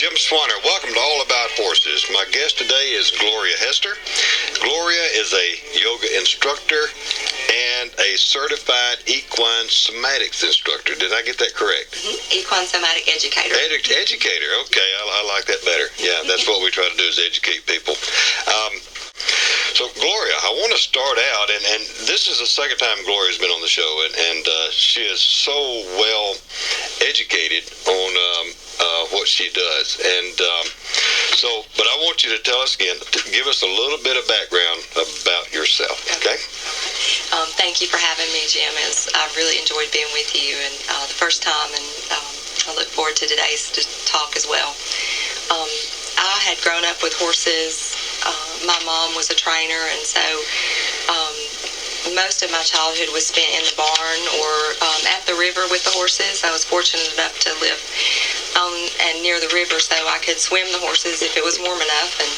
Jim Swanner. Welcome to All About Horses. My guest today is Gloria Hester. Gloria is a yoga instructor and a certified equine somatics instructor. Did I get that correct? Equine somatic educator. Educator. Okay, I like that better. Yeah, that's what we try to do, is educate people. So, Gloria, I want to start out, and this is the second time Gloria's been on the show, and she is so well educated on what she does. And but I want you to tell us again, give us a little bit of background about yourself, okay? Thank you for having me, Jim. I've really enjoyed being with you and the first time, and I look forward to today's talk as well. I had grown up with horses. My mom was a trainer, and so most of my childhood was spent in the barn or at the river with the horses. I was fortunate enough to live on and near the river, so I could swim the horses if it was warm enough. And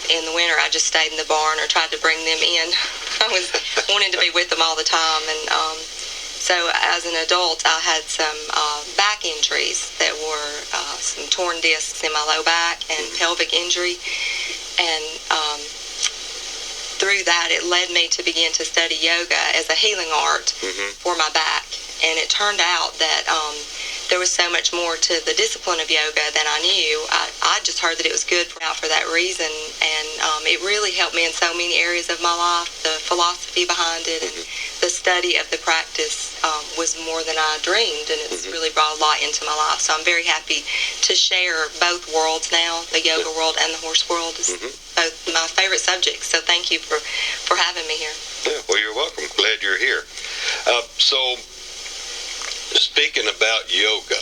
in the winter, I just stayed in the barn or tried to bring them in. I was wanting to be with them all the time. And so as an adult, I had some back injuries that were some torn discs in my low back and pelvic injury. And through that, it led me to begin to study yoga as a healing art for my back. And it turned out that there was so much more to the discipline of yoga than I knew. I just heard that it was good for that reason. And it really helped me in so many areas of my life. The philosophy behind it and the study of the practice was more than I dreamed. And it's really brought a lot into my life. So I'm very happy to share both worlds now, the yoga world and the horse world. Is both my favorite subjects. So thank you for having me here. Yeah, well, you're welcome. Glad you're here. So, speaking about yoga,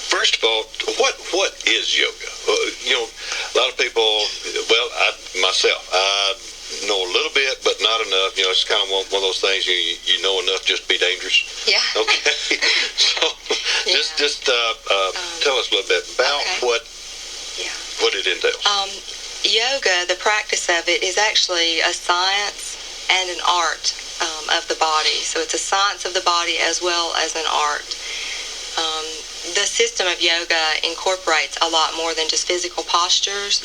first of all, what is yoga? A lot of people, I know a little bit, but not enough. It's kind of one of those things you know enough just to be dangerous. Yeah. Okay. So just tell us a little bit about what it entails. Yoga, the practice of it, is actually a science and an art of the body. So it's a science of the body as well as an art. The system of yoga incorporates a lot more than just physical postures.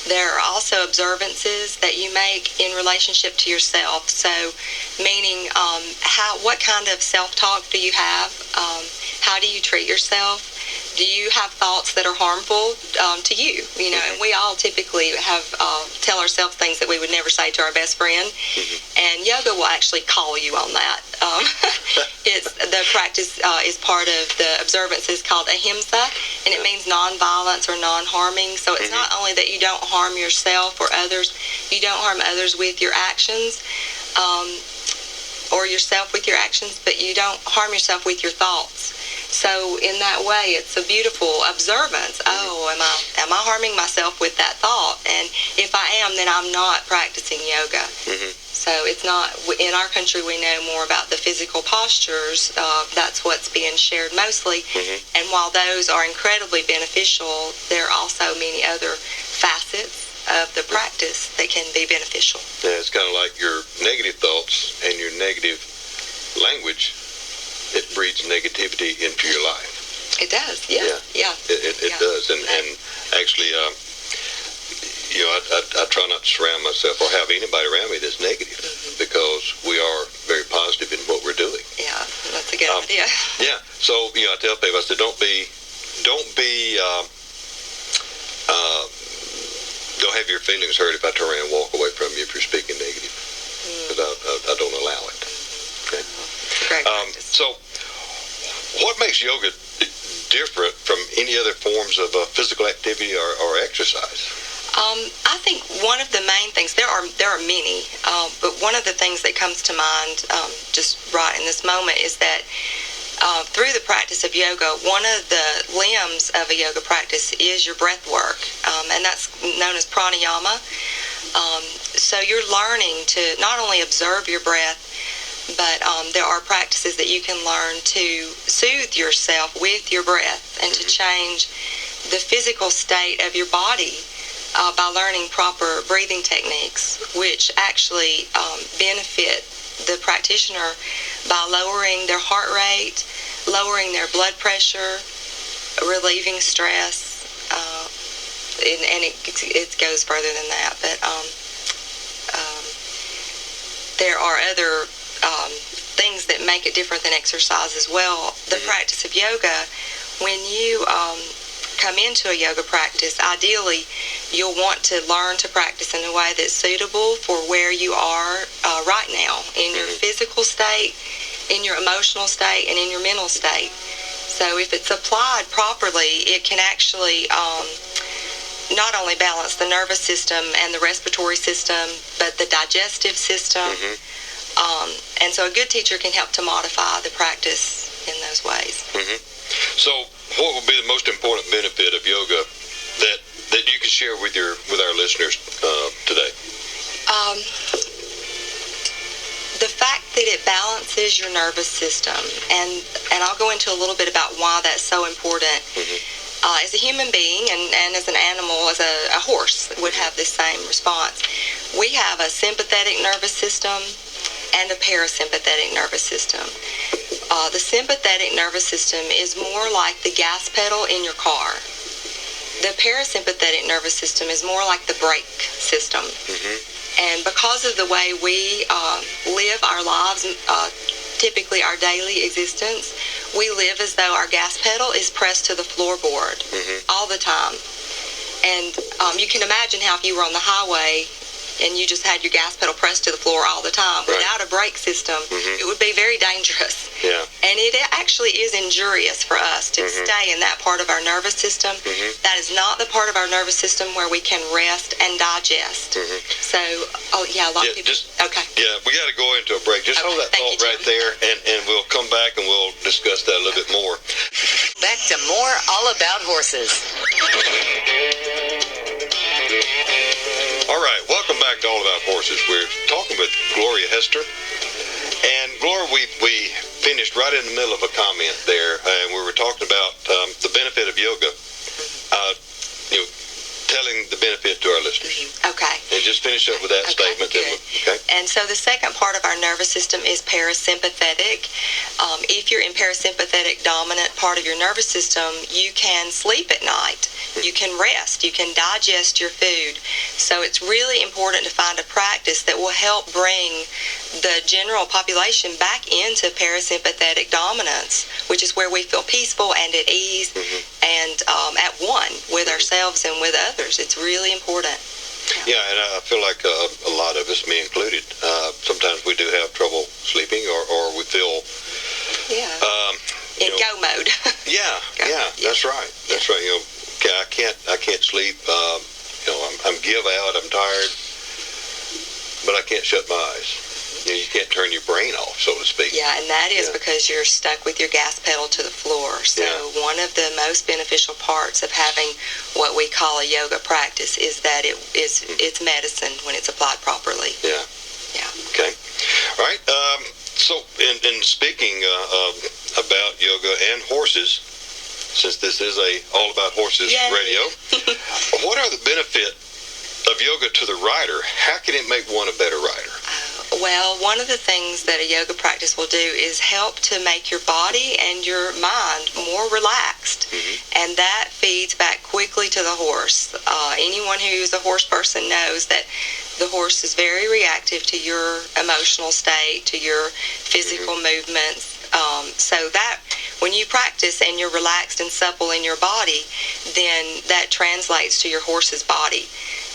There are also observances that you make in relationship to yourself. So meaning what kind of self-talk do you have? How do you treat yourself? Do you have thoughts that are harmful to you? And we all typically tell ourselves things that we would never say to our best friend. And yoga will actually call you on that. The practice is part of the observances called ahimsa, and it means non-violence or non-harming. So it's not only that you don't harm yourself or others, you don't harm others with your actions, or yourself with your actions, but you don't harm yourself with your thoughts. So in that way, it's a beautiful observance. Oh, am I harming myself with that thought? And if I am, then I'm not practicing yoga. So it's not, in our country, we know more about the physical postures. That's what's being shared mostly. And while those are incredibly beneficial, there are also many other facets of the practice that can be beneficial. Yeah, it's kind of like your negative thoughts and your negative language. It breeds negativity into your life. It does, yeah. It does, and actually, I try not to surround myself or have anybody around me that's negative, because we are very positive in what we're doing. Yeah, that's a good idea. Yeah, so I tell people, I said, don't have your feelings hurt if I turn around and walk away from you if you're speaking negative, because I don't allow it. Okay. Great practice. So, what makes yoga different from any other forms of physical activity or exercise? I think one of the main things, there are many, but one of the things that comes to mind just right in this moment is that through the practice of yoga, one of the limbs of a yoga practice is your breath work, and that's known as pranayama. So you're learning to not only observe your breath, but there are practices that you can learn to soothe yourself with your breath and to change the physical state of your body by learning proper breathing techniques, which actually benefit the practitioner by lowering their heart rate, lowering their blood pressure, relieving stress, and it goes further than that. But there are other things that make it different than exercise as well. The practice of yoga, when you come into a yoga practice, ideally you'll want to learn to practice in a way that's suitable for where you are right now, in your physical state, in your emotional state, and in your mental state. So if it's applied properly, it can actually not only balance the nervous system and the respiratory system, but the digestive system. And so a good teacher can help to modify the practice in those ways. So what would be the most important benefit of yoga that you can share with our listeners today? The fact that it balances your nervous system, and I'll go into a little bit about why that's so important. As a human being and as an animal, as a horse would have the same response. We have a sympathetic nervous system and a parasympathetic nervous system. The sympathetic nervous system is more like the gas pedal in your car. The parasympathetic nervous system is more like the brake system. And because of the way we live our lives, typically our daily existence, we live as though our gas pedal is pressed to the floorboard all the time. And you can imagine how if you were on the highway and you just had your gas pedal pressed to the floor all the time without a brake system, it would be very dangerous. And it actually is injurious for us to stay in that part of our nervous system. That is not the part of our nervous system where we can rest and digest. So, a lot of people... we got to go into a break. Just hold that thought right there, and we'll come back and we'll discuss that a little bit more. Back to more All About Horses. All right, welcome back to All About Horses. We're talking with Gloria Hester. And Gloria, we finished right in the middle of a comment there, and we were talking about the benefit of yoga, telling the benefit to our listeners. Okay. And just finish up with that statement. Good. And so the second part of our nervous system is parasympathetic. If you're in parasympathetic dominant part of your nervous system, you can sleep at night. You can rest. You can digest your food. So it's really important to find a practice that will help bring the general population back into parasympathetic dominance, which is where we feel peaceful and at ease and at one with ourselves and with others. It's really important. Yeah, and I feel like a lot of us, me included, sometimes we do have trouble sleeping, or we feel in go mode. That's right. That's right. I can't sleep. I'm give out. I'm tired, but I can't shut my eyes. You can't turn your brain off, so to speak. Yeah, and that is because you're stuck with your gas pedal to the floor. So one of the most beneficial parts of having what we call a yoga practice is that it's medicine when it's applied properly. Yeah. Okay. All right. So in speaking about yoga and horses, since this is a All About Horses radio, what are the benefit of yoga to the rider? How can it make one a better rider? Well, one of the things that a yoga practice will do is help to make your body and your mind more relaxed. And that feeds back quickly to the horse. Anyone who's a horse person knows that the horse is very reactive to your emotional state, to your physical movements. So that when you practice and you're relaxed and supple in your body, then that translates to your horse's body.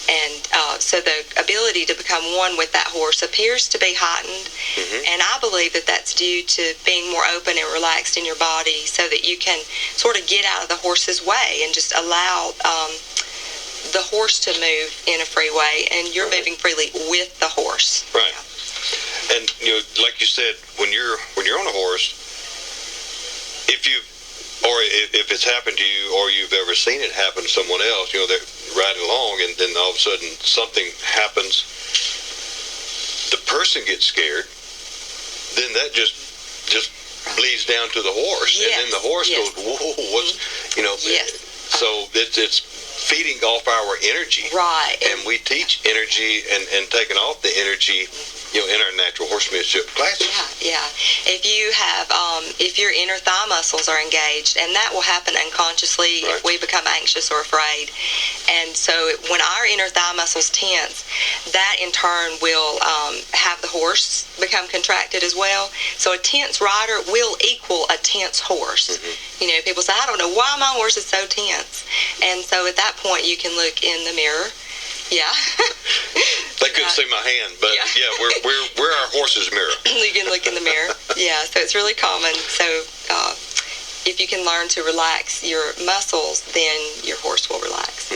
And so the ability to become one with that horse appears to be heightened. And I believe that that's due to being more open and relaxed in your body so that you can sort of get out of the horse's way and just allow the horse to move in a free way, and you're moving freely with the horse. Right. And like you said, when you're on a horse, if it's happened to you or you've ever seen it happen to someone else, they're riding along and then all of a sudden something happens, the person gets scared, then that just bleeds down to the horse. And then the horse goes, whoa, what's, so it's feeding off our energy. Right. And we teach energy and taking off the energy in our natural horsemanship classes. Yeah. If you have, if your inner thigh muscles are engaged, and that will happen unconsciously if we become anxious or afraid. And so when our inner thigh muscles tense, that in turn will have the horse become contracted as well. So a tense rider will equal a tense horse. People say, I don't know why my horse is so tense. And so at that point, you can look in the mirror. Yeah. They couldn't see my hand, but we're our horse's mirror. You can look in the mirror. Yeah, so it's really common. So if you can learn to relax your muscles, then your horse will relax.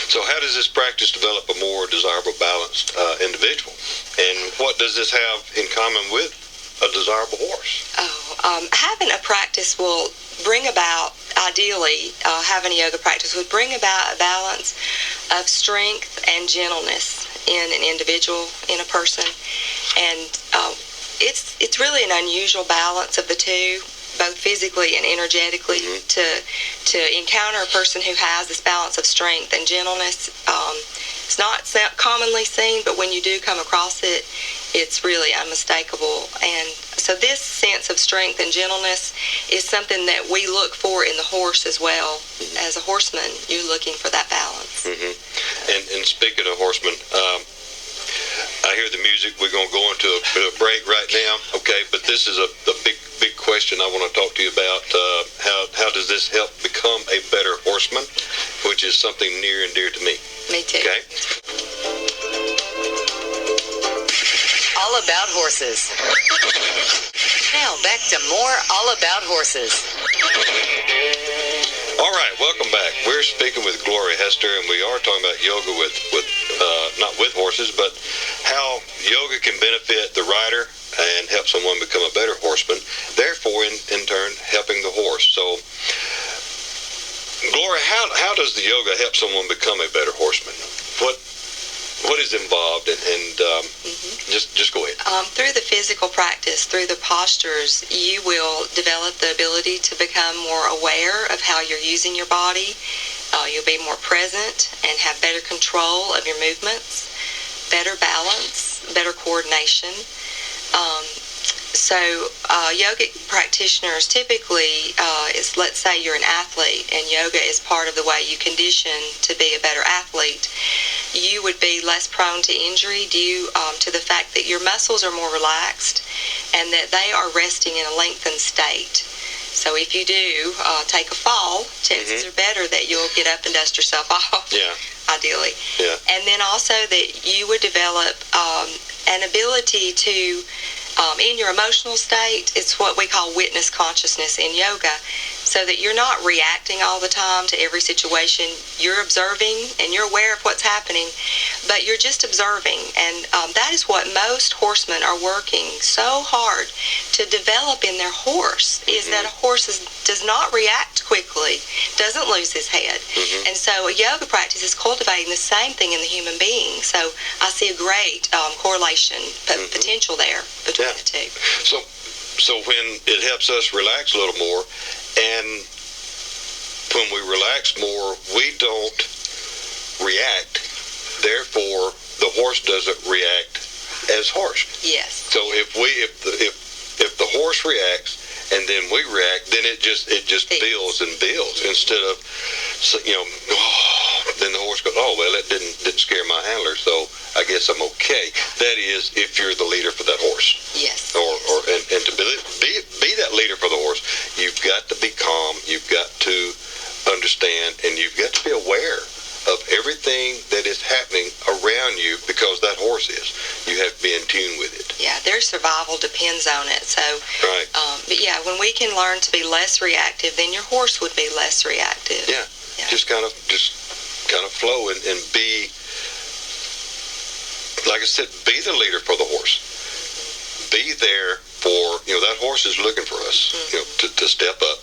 So how does this practice develop a more desirable, balanced individual? And what does this have in common with a desirable horse? Having a practice will bring about, ideally, having a yoga practice would bring about a balance of strength and gentleness in an individual, in a person. And it's really an unusual balance of the two, both physically and energetically, to encounter a person who has this balance of strength and gentleness. It's not commonly seen, but when you do come across it, it's really unmistakable. And so this sense of strength and gentleness is something that we look for in the horse as well. As a horseman, you're looking for that balance. And speaking of horsemen, I hear the music. We're going to go into a break right now, okay? But this is a big question I want to talk to you about. How does this help become a better horseman, which is something near and dear to me. Me too. Okay. All About Horses. Now back to more All About Horses. All right, welcome back. We're speaking with Gloria Hester, and we are talking about yoga with not with horses, but how yoga can benefit the rider and help someone become a better horseman, therefore in turn helping the horse. So Gloria, how does the yoga help someone become a better horseman? What is involved, and just go ahead. Through the physical practice, through the postures, you will develop the ability to become more aware of how you're using your body. You'll be more present and have better control of your movements, better balance, better coordination. So yogic practitioners typically, let's say you're an athlete and yoga is part of the way you condition to be a better athlete, you would be less prone to injury due to the fact that your muscles are more relaxed and that they are resting in a lengthened state. So if you do take a fall, chances are better that you'll get up and dust yourself off, ideally. Yeah. And then also that you would develop an ability to, in your emotional state, it's what we call witness consciousness in yoga, so that you're not reacting all the time to every situation. You're observing and you're aware of what's happening, but you're just observing. And that is what most horsemen are working so hard to develop in their horse, is that a horse does not react quickly, doesn't lose his head. And so a yoga practice is cultivating the same thing in the human being. So I see a great correlation, potential there between the two. So when it helps us relax a little more, and when we relax more, we don't react. Therefore, the horse doesn't react as harsh. Yes. So if the horse reacts and then we react, then it just builds and builds instead of, then the horse goes, oh well, it didn't scare my handler, so I guess I'm okay. That is, if you're the leader for that horse. Yes. And to be that leader for the horse, you've got to be calm, you've got to understand, and you've got to be aware of everything that is happening around you, because that horse is. You have to be in tune with it. Yeah, their survival depends on it. So, but yeah, when we can learn to be less reactive, then your horse would be less reactive. Yeah. Just kind of flow and be, like I said, be the leader for the horse. Be there for, that horse is looking for us, to step up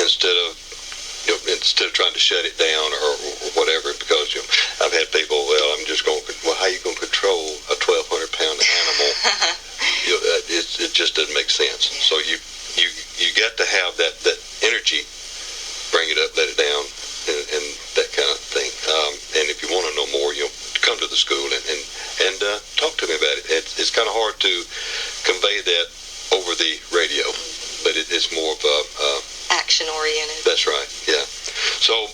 instead of trying to shut it down or whatever, because I've had people, how are you going to control a 1,200-pound animal? It just doesn't make sense. So you got to have that energy, bring it up, let it down, and that kind of thing. And if you want to know more, come to the school and talk to me about it. it's kind of hard to convey that over the radio, but it's more of a action oriented. That's right. Yeah. So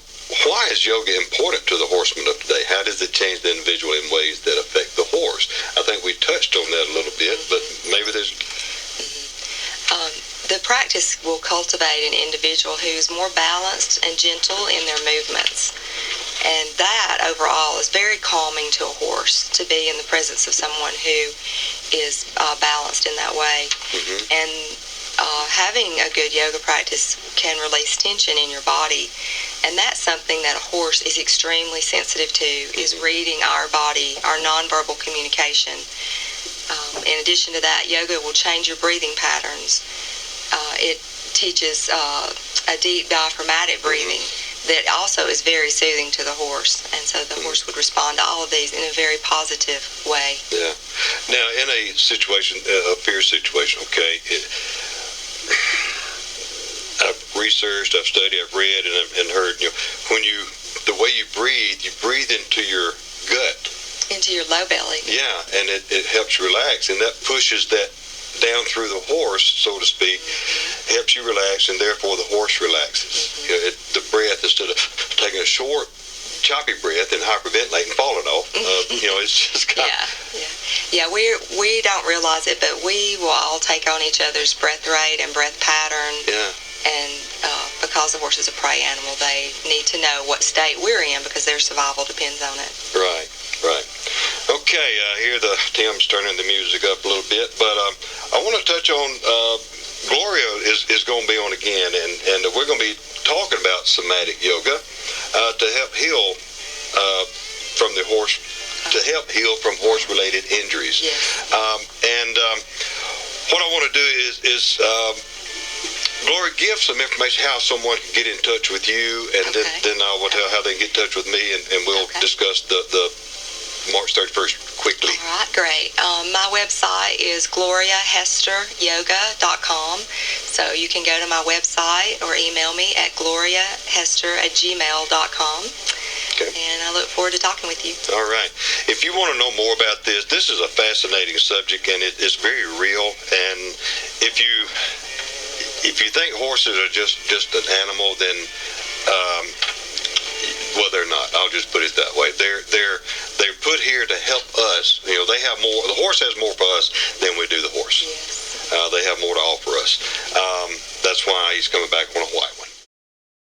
why is yoga important to the horseman of today? How does it change the individual in ways that affect the horse? I think we touched on that a little bit, but maybe there's... The practice will cultivate an individual who's more balanced and gentle in their movements. And that, overall, is very calming to a horse, to be in the presence of someone who is balanced in that way. And having a good yoga practice can release tension in your body. And that's something that a horse is extremely sensitive to, is reading our body, our nonverbal communication. In addition to that, yoga will change your breathing patterns. It teaches a deep diaphragmatic breathing that also is very soothing to the horse. And so the horse would respond to all of these in a very positive way. Yeah. Now, in a situation, a fear situation, okay, I've researched, I've studied, I've read, and heard, when the way you breathe into your gut. Into your low belly. Yeah, and it helps you relax, and that pushes that down through the horse, so to speak, helps you relax, and therefore the horse relaxes. The breath, instead of taking a short, choppy breath and hyperventilating, falling off, it's just kind of... Yeah, we don't realize it, but we will all take on each other's breath rate and breath pattern. Yeah. And because the horse is a prey animal, they need to know what state we're in because their survival depends on it. Right. Okay, here Tim's turning the music up a little bit, but I want to touch on Gloria is going to be on again, and we're going to be talking about somatic yoga to help heal from the horse, to help heal from horse-related injuries. Yes. What I want to do is Gloria, give some information how someone can get in touch with you, and then I will tell how they can get in touch with me, and we'll discuss the March 31st quickly. All right, great. My website is gloriahesteryoga.com, so you can go to my website or email me at gloriahester@gmail.com. Okay. And I look forward to talking with you. All right. If you want to know more about this is a fascinating subject, and it's very real. And if you think horses are just an animal, then well, they're not. I'll just put it that way. They're put here to help us. They have more. The horse has more for us than we do the horse. Yes. They have more to offer us. That's why he's coming back on